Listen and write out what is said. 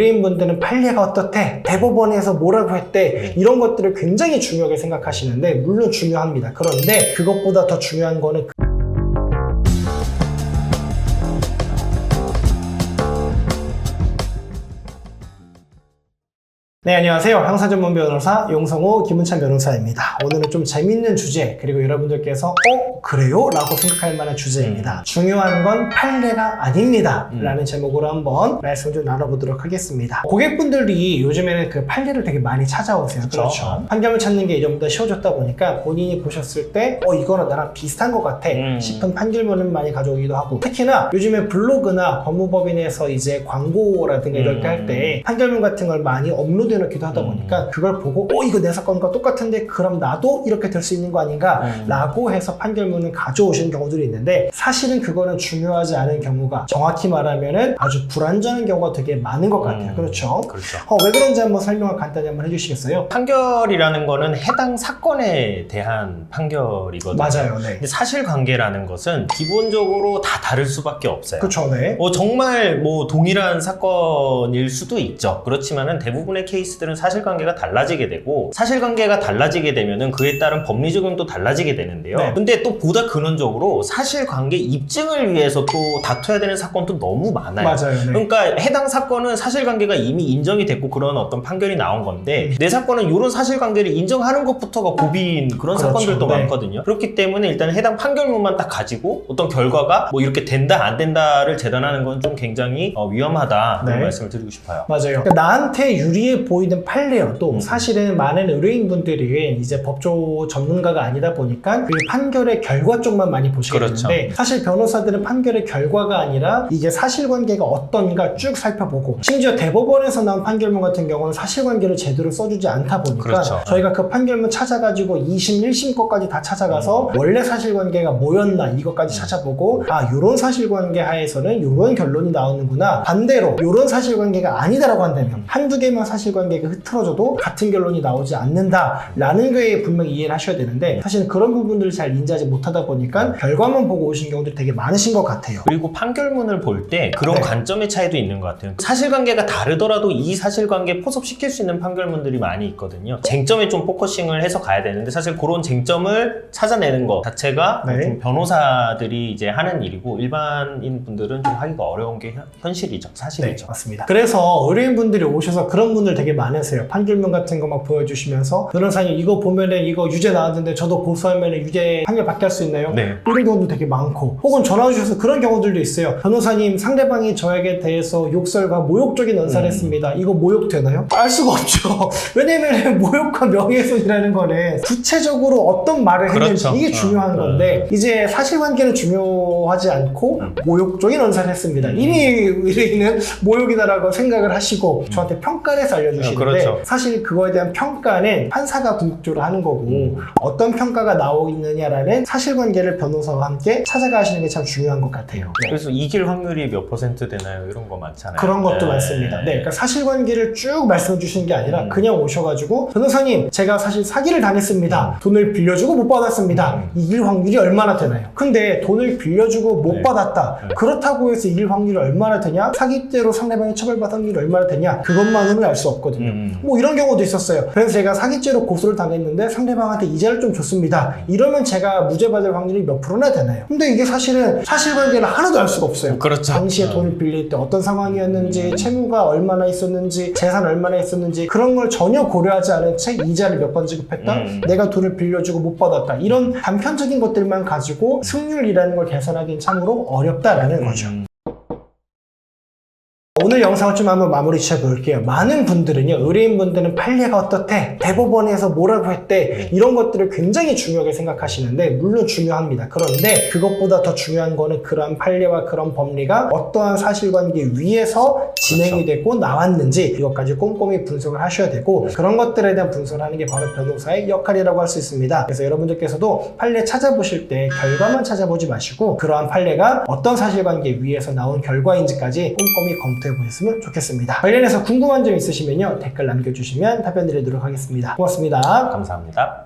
의뢰인분들은 판례가 어떻대? 대법원에서 뭐라고 했대? 이런 것들을 굉장히 중요하게 생각하시는데 물론 중요합니다. 그런데 그것보다 더 중요한 거는 네, 안녕하세요. 형사전문 변호사 용성호 김은찬 변호사입니다. 오늘은 좀 재밌는 주제, 그리고 여러분들께서 그래요? 라고 생각할 만한 주제입니다. 중요한 건 판례가 아닙니다. 라는 제목으로 한번 말씀 좀 나눠보도록 하겠습니다. 고객분들이 요즘에는 그 판례를 되게 많이 찾아오세요. 그렇죠. 판결을 찾는 게 예전보다 쉬워졌다 보니까 본인이 보셨을 때 이거는 나랑 비슷한 것 같아 싶은 판결문을 많이 가져오기도 하고, 특히나 요즘에 블로그나 법무법인에서 이제 광고라든가 이럴 때 할 때 판결문 같은 걸 많이 업로드 놓기도 하다 보니까 그걸 보고 이거 내 사건과 똑같은데 그럼 나도 이렇게 될 수 있는 거 아닌가 라고 해서 판결문을 가져오시는 경우들이 있는데, 사실은 그거는 중요하지 않은 경우가, 정확히 말하면은 아주 불완전한 경우가 되게 많은 것 같아요. 그렇죠. 왜 그런지 한번 설명을 간단히 한번 해주시겠어요? 판결이라는 거는 해당 사건에 대한 판결이거든요. 맞아요. 네. 근데 사실관계라는 것은 기본적으로 다 다를 수밖에 없어요. 그렇죠. 네. 정말 동일한 사건일 수도 있죠. 그렇지만은 대부분의 케이스들은 사실관계가 달라지게 되고, 사실관계가 달라지게 되면은 그에 따른 법리 적용도 달라지게 되는데요. 네. 근데 또 보다 근원적으로 사실관계 입증을 위해서 또 다투어야 되는 사건도 너무 많아요. 맞아요. 네. 그러니까 해당 사건은 사실관계가 이미 인정이 됐고 그런 어떤 판결이 나온 건데, 내 사건은 이런 사실관계를 인정하는 것부터가 고비인 그런 그렇죠. 사건들도 네. 많거든요. 그렇기 때문에 일단 해당 판결문만 딱 가지고 어떤 결과가 이렇게 된다 안 된다를 재단하는 건 좀 굉장히 위험하다, 그런 말씀을 드리고 싶어요. 맞아요. 그러니까 나한테 유리해 보이는 판례여도 사실은 많은 의뢰인분들이 이제 법조 전문가가 아니다 보니까 그 판결의 결과 쪽만 많이 보시게 되는데, 사실 변호사들은 판결의 결과가 아니라 이게 사실관계가 어떤가 쭉 살펴보고, 심지어 대법원에서 나온 판결문 같은 경우는 사실관계를 제대로 써주지 않다 보니까 저희가 그 판결문 찾아가지고 2심, 1심 것까지 다 찾아가서 원래 사실관계가 뭐였나 이것까지 찾아보고, 요런 사실관계 하에서는 요런 결론이 나오는구나, 반대로 요런 사실관계가 아니다라고 한다면 한두 개만 사실관계가 흐트러져도 같은 결론이 나오지 않는다라는 거에 분명히 이해를 하셔야 되는데, 사실은 그런 부분들을 잘 인지하지 못하다 보니까 결과만 보고 오신 경우들이 되게 많으신 것 같아요. 그리고 판결문을 볼 때 그런 관점의 차이도 있는 것 같아요. 사실관계가 다르더라도 이 사실관계 포섭시킬 수 있는 판결문들이 많이 있거든요. 쟁점에 좀 포커싱을 해서 가야 되는데, 사실 그런 쟁점을 찾아내는 것 자체가 좀 변호사들이 이제 하는 일이고, 일반인 분들은 좀 하기가 어려운 게 현실이죠. 사실이죠. 맞습니다. 그래서 의뢰인분들이 오셔서 그런 분들 되게 많으세요. 판결문 같은 거 막 보여주시면서, 변호사님 이거 보면은 이거 유죄 나왔는데 저도 고소하면은 유죄 판결 받게 할 수 있나요? 이런 경우도 되게 많고, 혹은 전화 주셔서 그런 경우들도 있어요. 변호사님, 상대방이 저에게 대해서 욕설과 모욕적인 언사를 했습니다. 이거 모욕 되나요? 알 수가 없죠. 왜냐면 모욕과 명예훼손이라는 거는 구체적으로 어떤 말을 했는지 이게 중요한 건데, 이제 사실관계는 중요하지 않고 모욕적인 언사를 했습니다. 이미 의뢰인은 모욕이다라고 생각을 하시고 저한테 평가를 해서 알려주시는데, 사실 그거에 대한 평가는 판사가 궁극적으로 하는 거고, 어떤 평가가 나오고 있느냐라는 사실관계를 변호사와 함께 찾아가시는 게 참 중요한 것 같아요. 그래서 이길 확률이 몇 % 되나요? 이런 거 많잖아요. 그런 것도 많습니다. 그러니까 사실관계를 쭉 말씀해 주시는 게 아니라 그냥 오셔가지고, 변호사님 제가 사실 사기를 당했습니다. 돈을 빌려주고 못 받았습니다. 이길 확률이 얼마나 되나요? 근데 돈을 빌려주고 못 받았다. 그렇다고 해서 이길 확률이 얼마나 되냐? 사기죄로 상대방이 처벌받을 확률이 얼마나 되냐? 그것만으로는 알 수 없거든요. 이런 경우도 있었어요. 그래서 제가 사기죄로 고소를 당했는데 상대방한테 이자를 좀 줬습니다. 이러면 제가 무죄 받을 확률이 몇 프로나 되나요? 근데 이게 사실은 사실관계는 하나도 알 수가 없어요. 당시에 돈을 빌릴 때 어떤 상황이었는지, 채무가 얼마나 있었는지, 재산 얼마나 있었는지, 그런 걸 전혀 고려하지 않은 채 이자를 몇 번 지급했다, 내가 돈을 빌려주고 못 받았다, 이런 단편적인 것들만 가지고 승률이라는 걸 계산하기는 참으로 어렵다라는 거죠. 오늘 영상을 좀 한번 마무리 지어볼게요. 많은 분들은요, 의뢰인분들은 판례가 어떻대? 대법원에서 뭐라고 했대? 이런 것들을 굉장히 중요하게 생각하시는데 물론 중요합니다. 그런데 그것보다 더 중요한 거는 그러한 판례와 그런 법리가 어떠한 사실관계 위에서 진행이 되고 나왔는지 이것까지 꼼꼼히 분석을 하셔야 되고, 그런 것들에 대한 분석을 하는 게 바로 변호사의 역할이라고 할 수 있습니다. 그래서 여러분들께서도 판례 찾아보실 때 결과만 찾아보지 마시고 그러한 판례가 어떤 사실관계 위에서 나온 결과인지까지 꼼꼼히 검토해 보셨으면 좋겠습니다. 관련해서 궁금한 점 있으시면요, 댓글 남겨주시면 답변 드리도록 하겠습니다. 고맙습니다. 감사합니다.